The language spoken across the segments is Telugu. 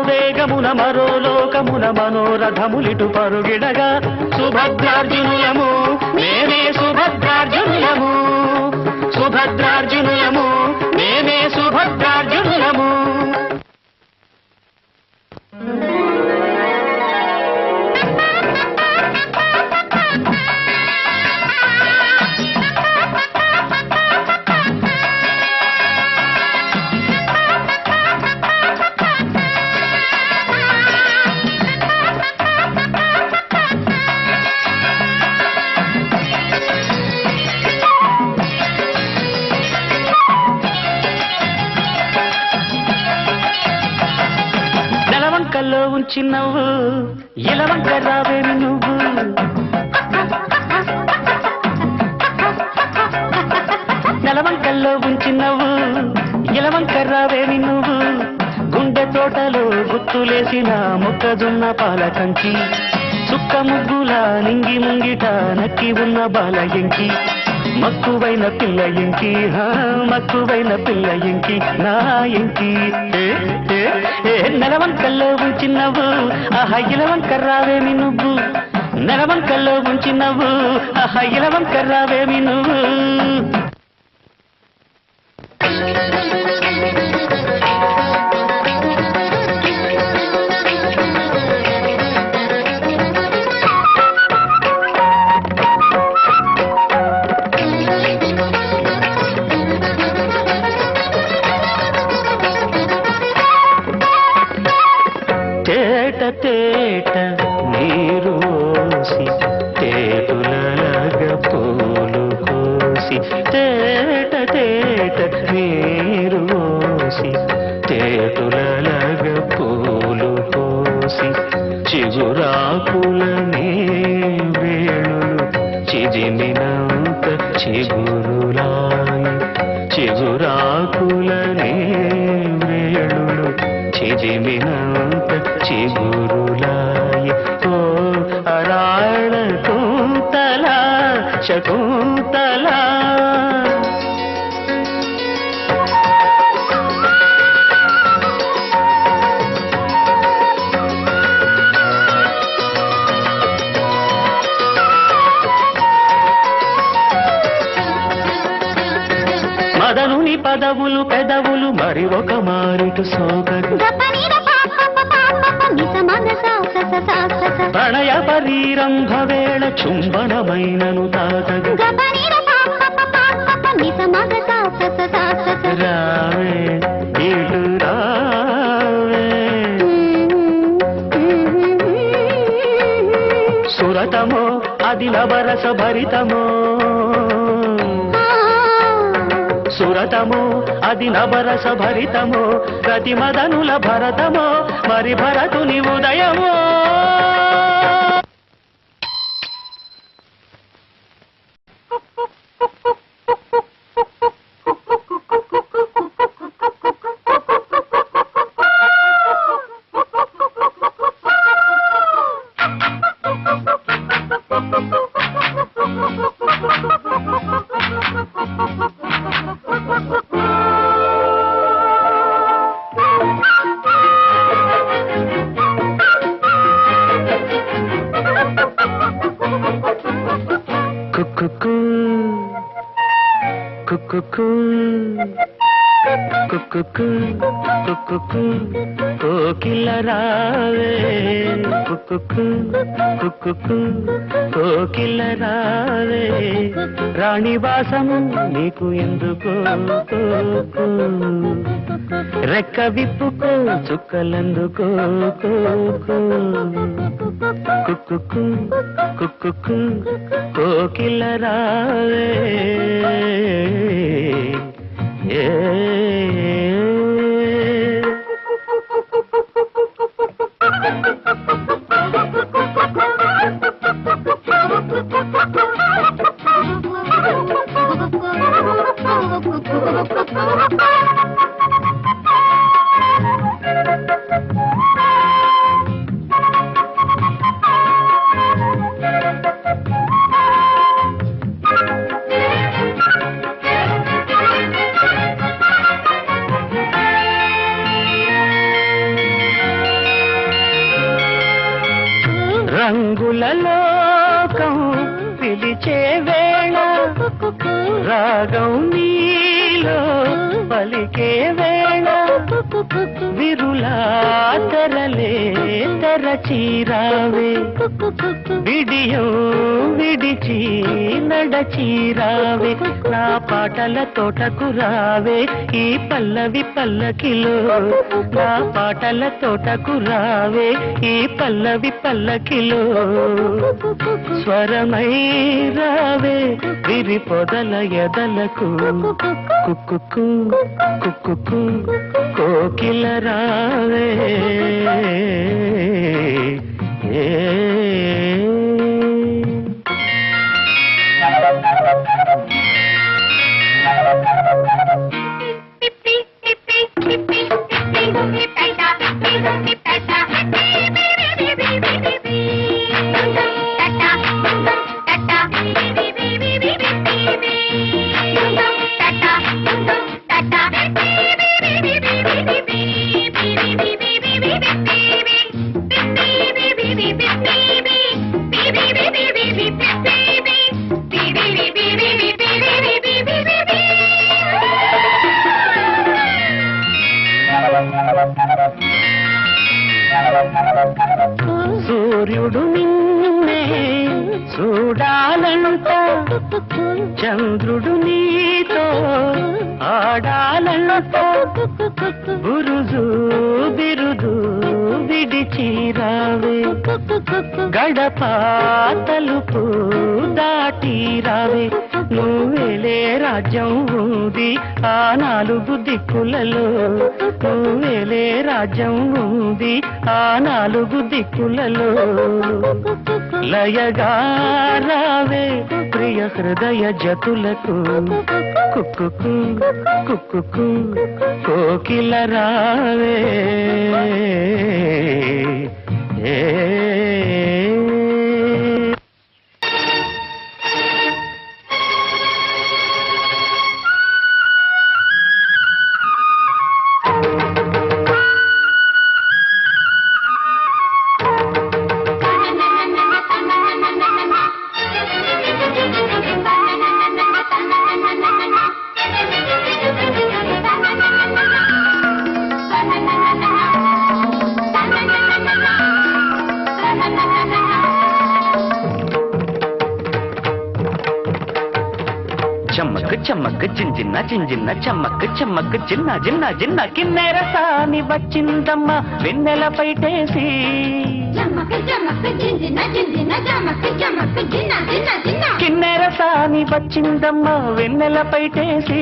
వేగమున మరో లోకమున మనోరథములిటు పరుగిడగా సుభద్రార్జునులము మేమే సుభద్రార్జునులము సుభద్రార్జునులము మేమే సుభద్రార్జునులము. నెలవంకల్లో ఉంచి నవ్వు ఇలవంక రావేమి నువ్వు నెలవంకల్లో ఉంచి నవ్వు ఇలవంక రావేమి నువ్వు గుండె తోటలో గుత్తులేసిన మొక్కజొన్న పాల కంచి చుక్క ముగ్గుల నింగి ముంగిట నక్కి ఉన్న బాల ఎంకి మక్కువైన పిల్ల ఎంకి మక్కువైన పిల్ల ఎంకి నా ఎంకి నెలవంకల్లో ఉంచి నవ్వు ఆహా ఇలవంక రావేమి నువ్వు నెలవంకల్లో ఉంచి నవ్వు ఆహా ఇలవంక రావేమి నువ్వు. తేట తేట నీరు పోసి తేటులగ పూలు కోసి తేట తేట నీరు పోసి తేటులగ పూలు కోసి చిగురాకులనే వేణులు చిజిమినంత చిగురులాయి చిగురాకులనే వేణులు చిజిమినంత చిగురులాయి ఓ అరాళ కుంతల శకుంతల మదనుని పదవులు పెదవులు మరి ఒక మారిటు సోగరు ప్రణయ పరీరంభ వేళ చుంబనమైనను తాతగు రావే ఇటు రావే సురతమో అది నవరస భరితమో సురతమో అది నవరస భరితమో ప్రతి మదనుల భరతమో మరి భరతుని ఉదయమో. కోకిల రావే కోకిల రావే రాణివాసము నీకు ఎందుకో రెక్క విప్పుకో చుక్కలందుకో కోకిల రావే రంగుల లోకం పిలిచే వేళ రాగం నీలో పలికే వేళ విరులా తెరలే తెరచీరావే విడియం విడిచి నడచీరావే నా పాటల తోటకు రావే ఈ పల్లవి పల్లకిలో నా పాటల తోటకు రావే ఈ పల్లవి పల్లకిలో స్వరమై రావే విరి పొదల ఎదలకు కుక్కు కుక్కు కోకిల రావే సూర్యుడు నిన్నే చూడాలంట చంద్రుడు నీతో ఆడాలంట బురుజు బిరుదు విడిచిరావే గడప తలుపు దాటిరావే నువ్వేలే రాజ్యం ఉంది ఆ నాలుగు దిక్కులలో నువ్వేలే రాజ్యం ఉంది ఆ నాలుగు దిక్కులలో లయగారావే ప్రియ హృదయ జతులకు కుక్కు కుక్కు కోకిల రావే చమ్మక్ చమ్మక్ జింజిన్న జింజిన్న చమ్మక్ చమ్మక్ జిన్న జిన్న జిన్న కిన్నెర సాని వచ్చిందమ్మ వెన్నెల పైటేసి కిన్నెర సాని వచ్చిందమ్మ వెన్నెల పైటేసి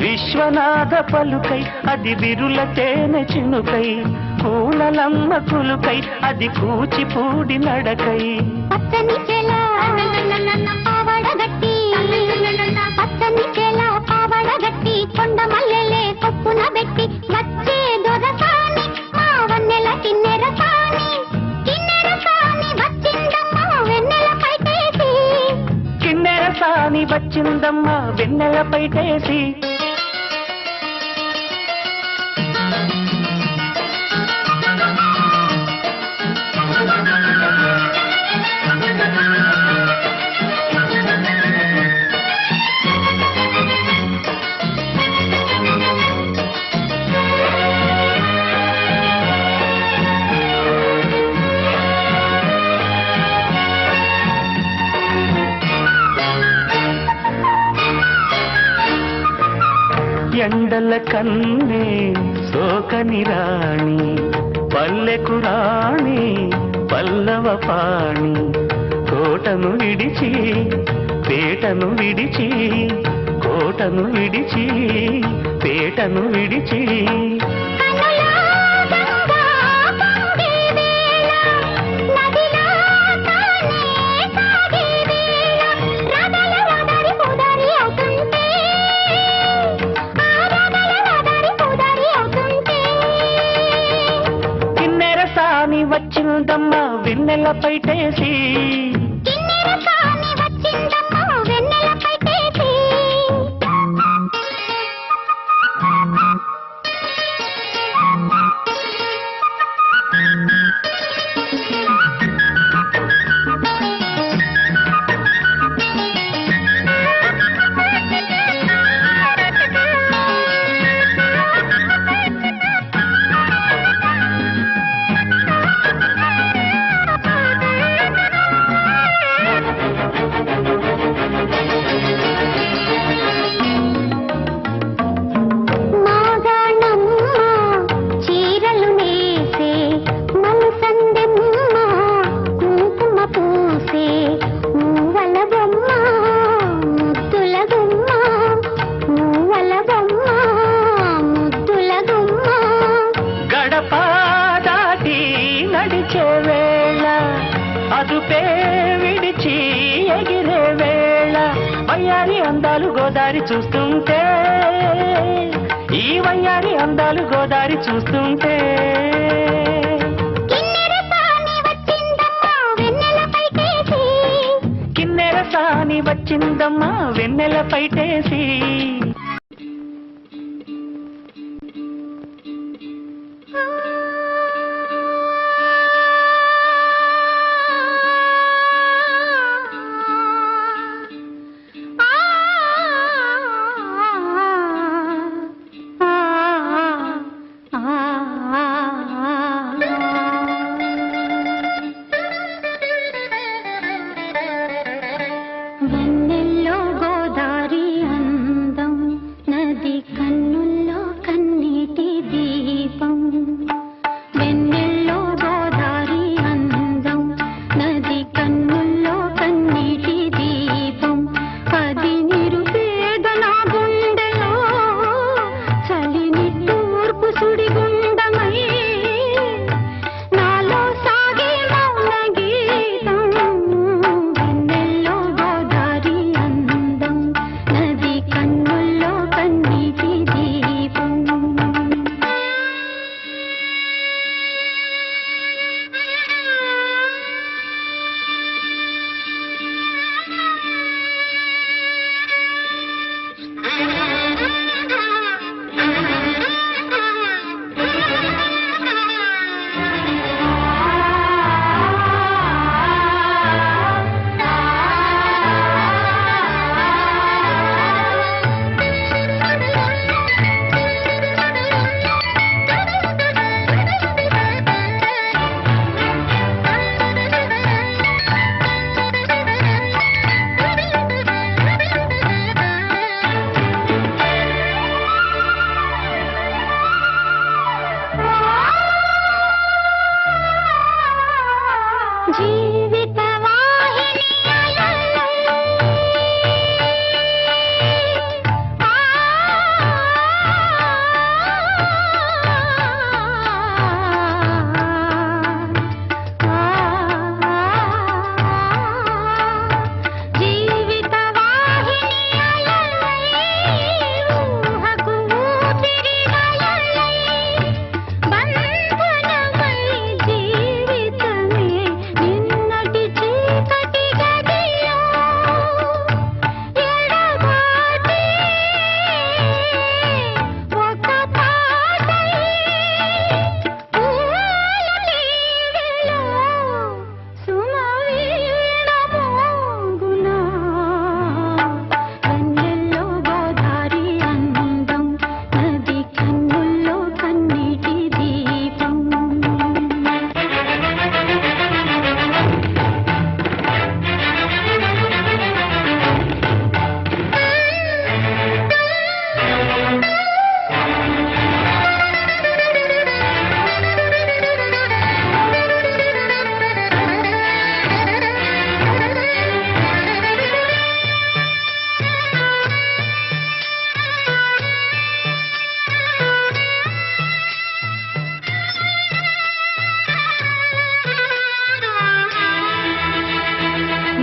విశ్వనాథ పలుకై అది విరుల తేనె చినుకై పూలలమ్మ కులుకై అది కూచిపూడి నడకై పచ్చని చెలా పావడగట్టి పచ్చని చెలా పావడగట్టి కొండ మల్లెలే కొప్పున పెట్టి వచ్చే దొరసాని మా వన్నెల కిన్నెర సాని వచ్చిందమ్మ వెన్నెల పైటేసి కిన్నెర సాని వచ్చిందమ్మ వెన్నెల పైటేసి ఎండల కన్నే సోకని రాణి పల్లెకు రాణి పల్లవ పాణి కోటను విడిచి పేటను విడిచి కోటను విడిచి పేటను విడిచి వచ్చిందమ్మ వెన్నెల పైటేసి అందాలు గోదారి చూస్తుంటే, ఈ వయ్యారి అందాలు గోదారి చూస్తుంటే. కిన్నెర సాని వచ్చిందమ్మా వెన్నెల పైటేసి. వెన్నెల్లో గోదారి అందం, నది కన్నుల్లో కన్నీటి దీపం. వెన్నెల్లో గోదారి అందం, నది కన్నుల్లో కన్నీటి దీపం. అది నిరుపేద నా గుండెలో చలిని తూర్పు సుడిగుండమై, నాలో సాగే మౌన గీతం. వెన్నెల్లో గోదారి అందం, నది కన్నుల్లో కన్నీటి దీపం. జీవిత వాహిని జీవిత వాహిని ఊహకు ఊపిరిగలై బంధనమై జీవితమే నిన్నటి చీకటి గదిలో ఎడబాటి ఒక పాటై పూల తీగలో సుమవీణ మోగునా. వెన్నెల్లో గోదారి అందం, నది కన్నుల్లో కన్నీటి దీపం.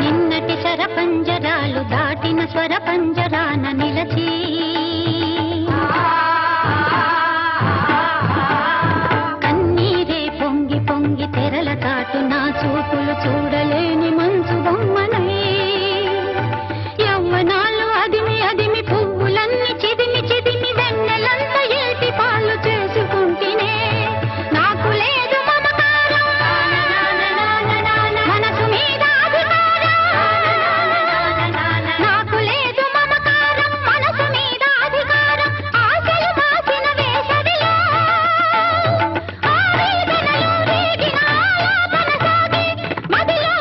నిన్నటి శరపంజరాలు దాటిన స్వరపంజరాన నిలచి, కన్నీరే పొంగి పొంగి తెరల చాటు నా చూపులు చూడలేని మంచు బొమ్మనై, యవ్వనాలు అదిమి అదిమి పువ్వులన్నీ చిదిమి చిదిమి వెన్నెలంత ఏటి పాలు చేసుకుంటేనే. నాకు లేదు మమకారం, మనసు మీద అధికారం. నాకు లేదు మమకారం, మనసు మీద అధికారం. ఆశలు దాచిన వేసవిలో ఆవేదనలు రేగిన ఆలాపన సాగి, మదిలో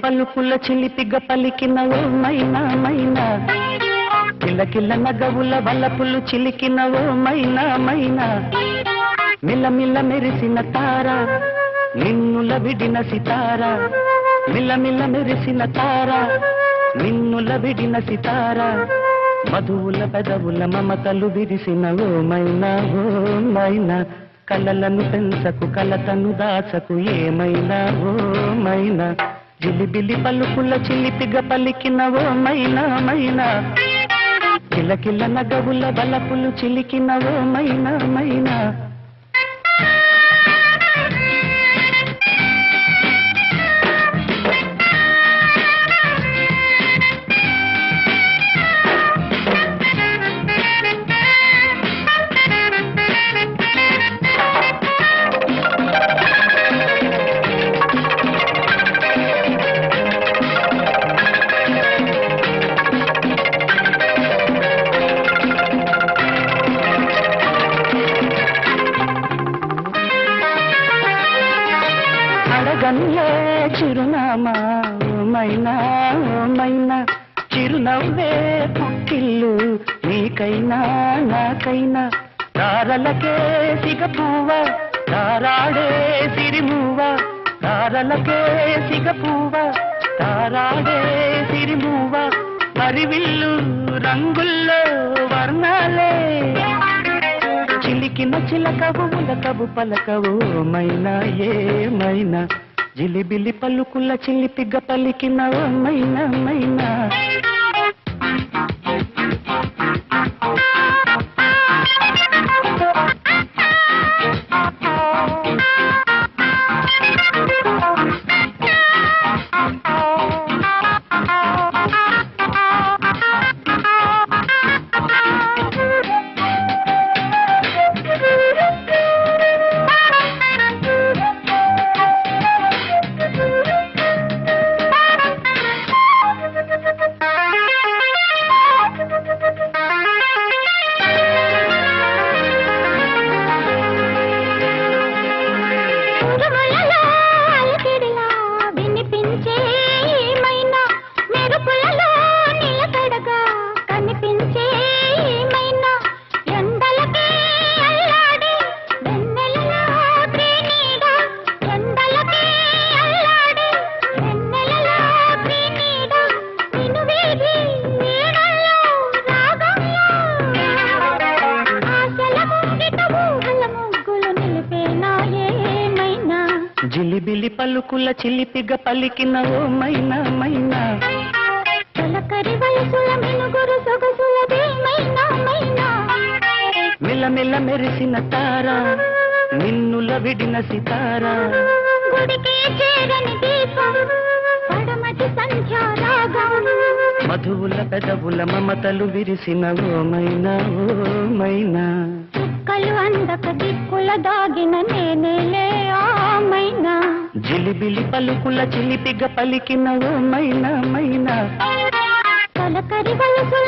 పలుకుల చిలిపిగ పలికిన ఓ మైనా మైనా కిలకిల నగవుల వలపులు చిలికిన ఓ మైనా మైనా మిలమిల మెరిసిన తార నిన్నుల విడిన సితార మిలమిల మెరిసిన తార నిన్నుల విడిన సితార మధువుల పెదవుల మమతలు విరిసిన ఓ మైనా కలలను పెంచకు కలతను దాచకు ఏమైనా ఓ మైనా జిలిబిలి పలుకుల చిలిపిగ పలికిన ఓ మైనా కిలకిల నగవుల బలపులు చిలికిన ఓ మైనా అడగన్లే చిరునామా మైనా చిరునవ్వే పుట్టిల్లు నీకైనా నాకైనా తారలకే సిగపువ్వ తారాడే సిరిమువ్వ తారలకే సిగపువ్వ తారాడే సిరిమువ్వ మరివిల్లు రంగుల్లో వర్ణాలే చిలికిన చిలకవు ఉలకవు పలకవు మైనా ఏమైనా జిలిబిలి పలుకుల చిలిపిగ పలికిన ఓ మైనా జిలిబిలి పలుకుల చిలిపిగ పలికిన ఓ మైనా తలకరి వయసుల మినుగురు సొగసులదే మైనా మిలమిల మెరిసిన తార నిన్నుల విడిన సితార గుడికి చేరని దీపం పడమటి సంధ్యారాగం మధువుల పెదవుల మమతలు విరిసిన ఓ మైనా చుక్కలు అందక దిక్కుల దాగిన నేనేలే ఆ మైనా జిలిబిలి పలుకుల చిలిపిగ పలికిన ఓ మైనా తలకరి వయసుల